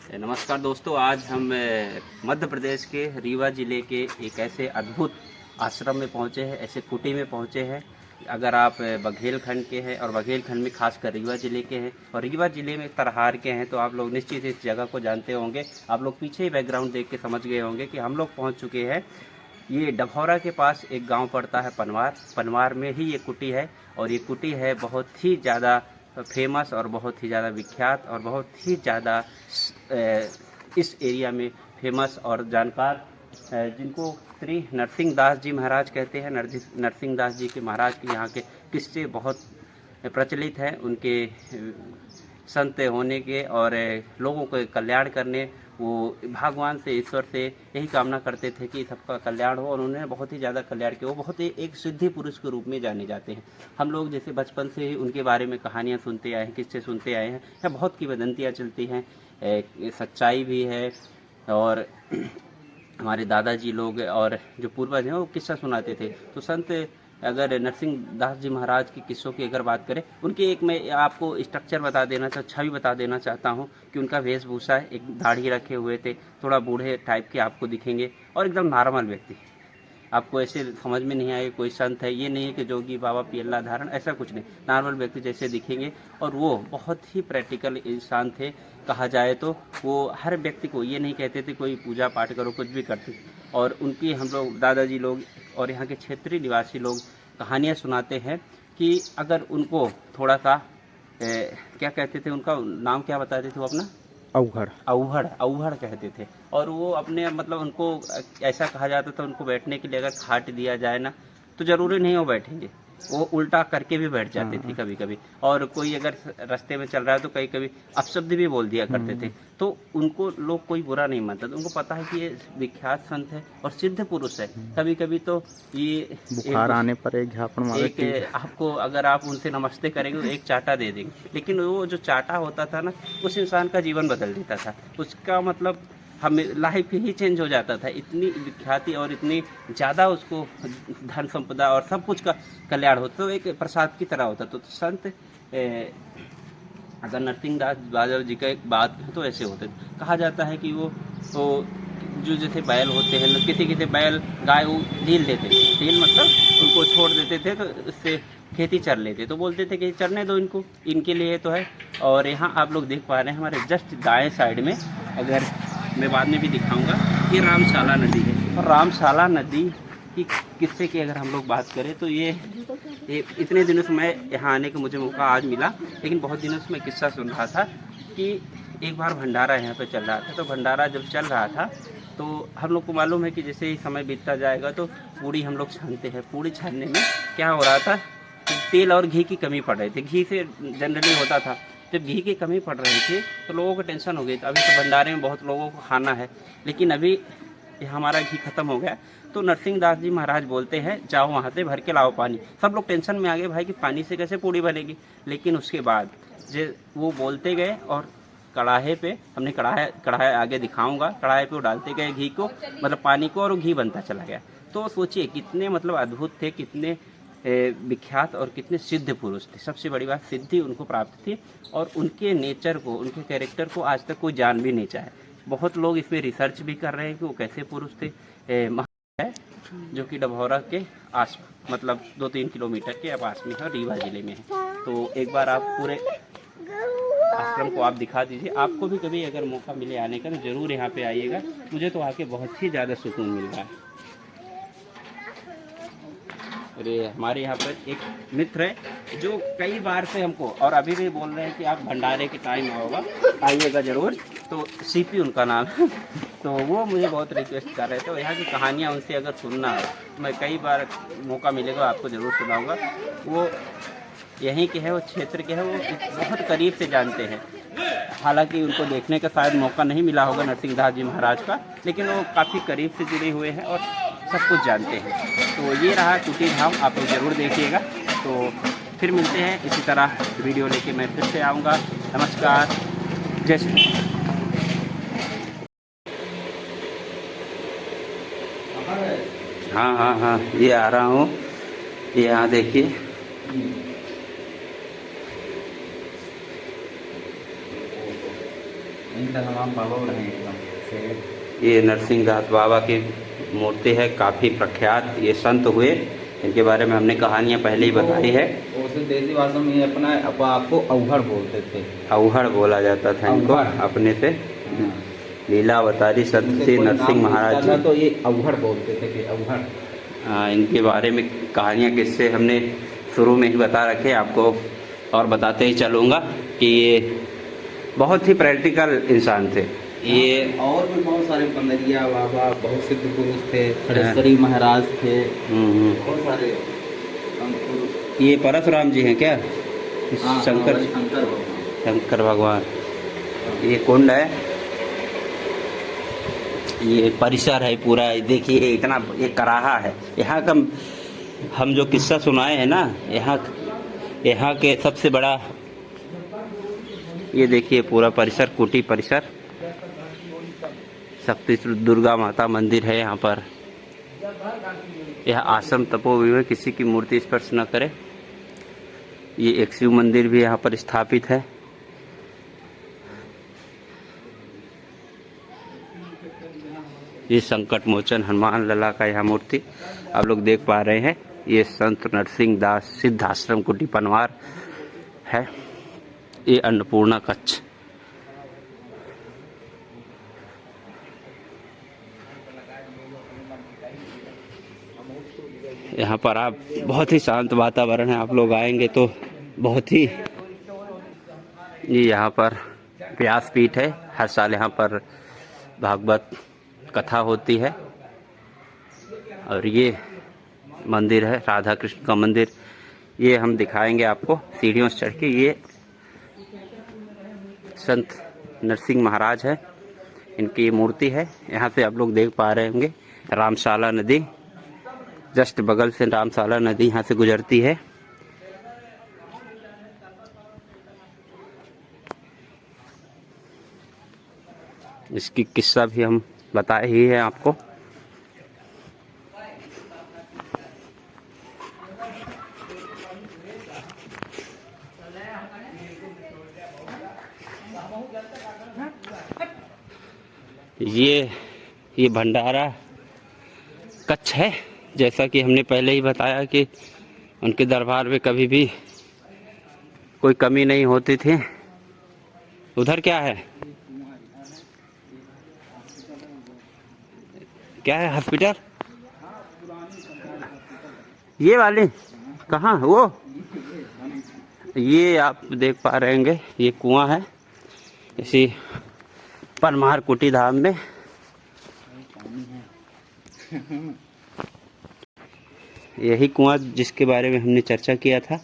नमस्कार दोस्तों, आज हम मध्य प्रदेश के रीवा ज़िले के एक ऐसे अद्भुत आश्रम में पहुंचे हैं, ऐसे कुटी में पहुंचे हैं। अगर आप बघेलखंड के हैं और बघेलखंड में खासकर रीवा ज़िले के हैं और रीवा ज़िले में तरहार के हैं तो आप लोग निश्चित इस जगह को जानते होंगे। आप लोग पीछे ही बैकग्राउंड देख के समझ गए होंगे कि हम लोग पहुँच चुके हैं। ये डभौरा के पास एक गाँव पड़ता है पनवार में ही ये कुटी है। और ये कुटी है बहुत ही ज़्यादा फेमस और बहुत ही ज़्यादा विख्यात और बहुत ही ज़्यादा इस एरिया में फेमस और जानकार, जिनको श्री नरसिंह दास जी महाराज कहते हैं। नरसिंह दास जी के महाराज के यहाँ के किस्से बहुत प्रचलित हैं। उनके संत होने के और लोगों को कल्याण करने, वो भगवान से, ईश्वर से यही कामना करते थे कि सबका कल्याण हो और उन्होंने बहुत ही ज़्यादा कल्याण किया। वो बहुत ही एक सिद्धि पुरुष के रूप में जाने जाते हैं। हम लोग जैसे बचपन से ही उनके बारे में कहानियाँ सुनते आए हैं, किस्से सुनते आए हैं, या बहुत किंवदंतियाँ चलती हैं, सच्चाई भी है। और हमारे दादाजी लोग और जो पूर्वज हैं वो किस्सा सुनाते थे। तो संत अगर नरसिंह दास जी महाराज के किस्सों की अगर बात करें, उनके एक मैं आपको स्ट्रक्चर बता देना छवि बता देना चाहता हूँ कि उनका वेशभूषा, एक दाढ़ी रखे हुए थे, थोड़ा बूढ़े टाइप के आपको दिखेंगे और एकदम नॉर्मल व्यक्ति। आपको ऐसे समझ में नहीं आए कोई संत है, ये नहीं है कि जोगी बाबा पियल्ला धारण, ऐसा कुछ नहीं, नॉर्मल व्यक्ति जैसे दिखेंगे। और वो बहुत ही प्रैक्टिकल इंसान थे कहा जाए तो। वो हर व्यक्ति को ये नहीं कहते थे कोई पूजा पाठ करो, कुछ भी करते। और उनकी हम लोग दादाजी लोग और यहाँ के क्षेत्रीय निवासी लोग कहानियाँ सुनाते हैं कि अगर उनको थोड़ा सा क्या कहते थे, उनका नाम क्या बताते थे वो अपना? अवहड़ कहते थे। और वो अपने मतलब उनको ऐसा कहा जाता था, उनको बैठने के लिए अगर खाट दिया जाए ना तो ज़रूरी नहीं वो बैठेंगे, वो उल्टा करके भी बैठ जाते थे कभी कभी। और कोई अगर रास्ते में चल रहा है तो कभी कभी अपशब्द भी बोल दिया करते थे। तो उनको लोग कोई बुरा नहीं मानता, तो उनको पता है कि ये विख्यात संत है और सिद्ध पुरुष है। कभी कभी तो ये बुखार आने पर एक झापड़ एक आपको अगर आप उनसे नमस्ते करेंगे तो एक चाटा दे देंगे, लेकिन वो जो चाटा होता था ना, उस इंसान का जीवन बदल देता था। उसका मतलब हमें लाइफ ही चेंज हो जाता था। इतनी विख्याति और इतनी ज़्यादा उसको धन संपदा और सब कुछ का कल्याण होता, तो एक प्रसाद की तरह होता। तो संत अगर नरसिंह दास बाबा जी का एक बात तो ऐसे होते कहा जाता है कि वो जो जैसे बैल होते हैं, किसी बैल गाय वो ढील देते, ढील मतलब उनको छोड़ देते थे तो उससे खेती चर लेते, तो बोलते थे कि चरने दो इनको, इनके लिए तो है। और यहाँ आप लोग देख पा रहे हैं हमारे जस्ट दाएं साइड में, अगर मैं बाद में भी दिखाऊंगा, ये रामशाला नदी है। और रामशाला नदी की किस्से की अगर हम लोग बात करें तो ये इतने दिनों से मैं यहाँ आने का मुझे मौका आज मिला, लेकिन बहुत दिनों से मैं किस्सा सुन रहा था कि एक बार भंडारा यहाँ पे चल रहा था। तो भंडारा जब चल रहा था तो हम लोग को मालूम है कि जैसे ही समय बीतता जाएगा तो पूड़ी हम लोग छानते हैं। पूड़ी छानने में क्या हो रहा था, तेल और घी की कमी पड़ रही थी। घी से जनरली होता था, जब घी की कमी पड़ रही थी तो लोगों को टेंशन हो गई। अभी तो भंडारे में बहुत लोगों को खाना है, लेकिन अभी हमारा घी खत्म हो गया। तो नरसिंह दास जी महाराज बोलते हैं जाओ वहाँ से भर के लाओ पानी। सब लोग टेंशन में आ गए भाई कि पानी से कैसे पूड़ी बनेगी। लेकिन उसके बाद जो वो बोलते गए और कढ़ाई पे, हमने कढ़ाई आगे दिखाऊंगा, कढ़ाई पे वो डालते गए घी को, मतलब पानी को, और वो घी बनता चला गया। तो सोचिए कितने मतलब अद्भुत थे, कितने विख्यात और कितने सिद्ध पुरुष थे। सबसे बड़ी बात सिद्धि उनको प्राप्त थी और उनके नेचर को, उनके कैरेक्टर को आज तक कोई जान भी नहीं चाहे। बहुत लोग इसमें रिसर्च भी कर रहे हैं कि वो कैसे पुरुष थे। है जो कि डभौरा के आस मतलब 2-3 किलोमीटर के पास में है, रीवा जिले में है। तो एक बार आप पूरे आश्रम को आप दिखा दीजिए। आपको भी कभी अगर मौका मिले आने का तो ज़रूर यहाँ पे आइएगा। मुझे तो आके बहुत ही ज़्यादा सुकून मिल रहा है। अरे हमारे यहाँ पर एक मित्र है जो कई बार से हमको और अभी भी बोल रहे हैं कि आप भंडारे के टाइम होगा आइएगा ज़रूर। तो सीपी उनका नाम है। तो वो मुझे बहुत रिक्वेस्ट कर रहे थे। तो यहाँ की कहानियाँ उनसे अगर सुनना है, मैं कई बार मौका मिलेगा आपको ज़रूर सुनाऊँगा। वो यहीं के हैं, वो क्षेत्र के हैं, वो बहुत करीब से जानते हैं। हालांकि उनको देखने का शायद मौका नहीं मिला होगा नरसिंह दास जी महाराज का, लेकिन वो काफ़ी करीब से जुड़े हुए हैं और सब कुछ जानते हैं। तो ये रहा कुटी धाम, आप लोग ज़रूर देखिएगा। तो फिर मिलते हैं इसी तरह वीडियो लेके मैं फिर से आऊँगा। नमस्कार, जय श्री राम। हाँ, ये आ रहा हूँ, ये यहाँ देखिए। इनका नाम बाबा रहे एकदम। ये नरसिंह दास बाबा की मूर्ति है, काफ़ी प्रख्यात ये संत हुए। इनके बारे में हमने कहानियाँ पहले ही बताई है। उसे देसी भाषा में अपना आपको अवहड़ बोलते थे। अवहड़ बोला जाता था इनको अपने से। लीलावतारी संत श्री नरसिंह महाराज जी, तो ये अवहड़ बोलते थे कि अवहड़। इनके बारे में कहानियाँ किस्से हमने शुरू में ही बता रखे आपको, और बताते ही चलूँगा कि ये बहुत ही प्रैक्टिकल इंसान थे। ये और भी बहुत सारे पंदरिया बाबा, बहुत सिद्ध पुरुष थे, खड़ेश्वरी महाराज थे, बहुत सारे। ये परशुराम जी हैं क्या? हाँ, शंकर भगवान। ये कुंड है, ये परिसर है पूरा। देखिए इतना ये कराहा है यहाँ का। हम जो किस्सा सुनाए हैं ना, यहाँ के सबसे बड़ा ये देखिए पूरा परिसर, कुटी परिसर। शक्ति दुर्गा माता मंदिर है यहाँ पर। यह आश्रम तपोवन, किसी की मूर्ति स्पर्श न करे। ये एक शिव मंदिर भी यहाँ पर स्थापित है। ये संकट मोचन हनुमान लला का यहाँ मूर्ति आप लोग देख पा रहे हैं। ये संत नरसिंह दास सिद्ध आश्रम कुटी पनवार है। ये अन्नपूर्णा कच्छ। यहाँ पर आप बहुत ही शांत वातावरण है। आप लोग आएंगे तो बहुत ही, ये यहाँ पर व्यासपीठ है। हर साल यहाँ पर भागवत कथा होती है। और ये मंदिर है राधा कृष्ण का मंदिर। ये हम दिखाएंगे आपको सीढ़ियों से चढ़ के। ये संत नरसिंह महाराज है, इनकी मूर्ति है। यहाँ से आप लोग देख पा रहे होंगे रामशाला नदी, जस्ट बगल से रामशाला नदी यहाँ से गुजरती है। इसकी किस्सा भी हम बताए ही है आपको। ये भंडारा कच्छ है। जैसा कि हमने पहले ही बताया कि उनके दरबार में कभी भी कोई कमी नहीं होती थी। उधर क्या है? क्या है? हॉस्पिटल? ये वाली कहाँ? वो ये आप देख पा रहे होंगे, ये कुआं है इसी पनवार कुटी धाम में। यही कुआं जिसके बारे में हमने चर्चा किया था,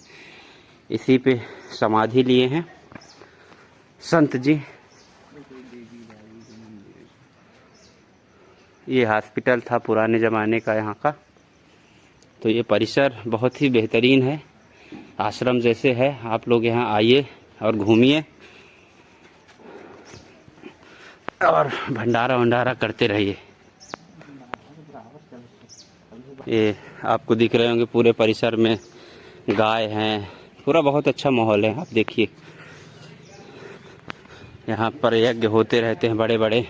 इसी पे समाधि लिए हैं संत जी। ये हॉस्पिटल था पुराने ज़माने का यहाँ का। तो ये परिसर बहुत ही बेहतरीन है, आश्रम जैसे है। आप लोग यहाँ आइए और घूमिए और भंडारा वंडारा करते रहिए। ये आपको दिख रहे होंगे पूरे परिसर में गाय हैं, पूरा बहुत अच्छा माहौल है। आप देखिए यहाँ पर यज्ञ होते रहते हैं बड़े बड़े।